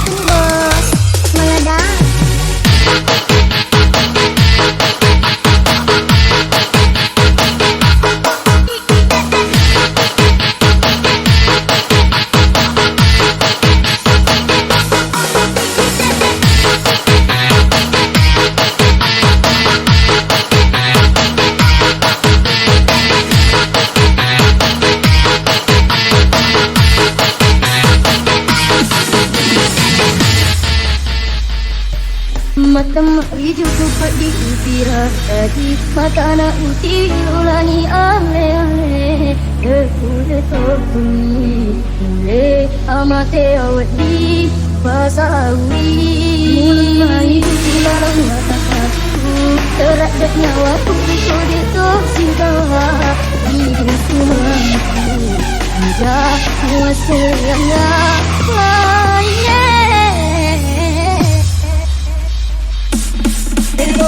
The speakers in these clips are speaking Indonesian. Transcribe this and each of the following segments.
satu bos meledak. Mata hijau tupat di bibir tadi, mata anak uti ulani ale-ale. Dekule topuni le amate awat di pasawi. Mulai dilarang mata aku, terak dak nyawa ku kode to cinta. Hidup semampu, tidak kuasa yang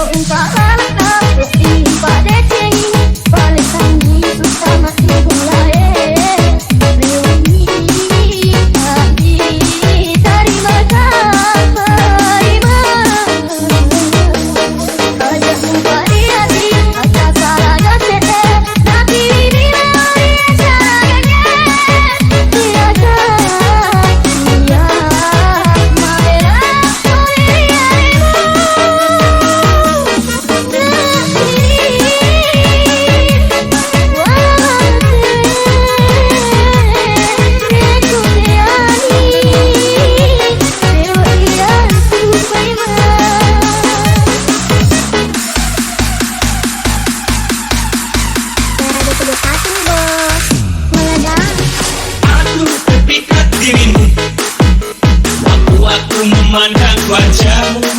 Umpa anak umpa deceng balik kami susah mati mulai reuni hati dari mata terima aja umpa di hati aja salah gasete nanti bila dia caranya dia Aku memandang wajahmu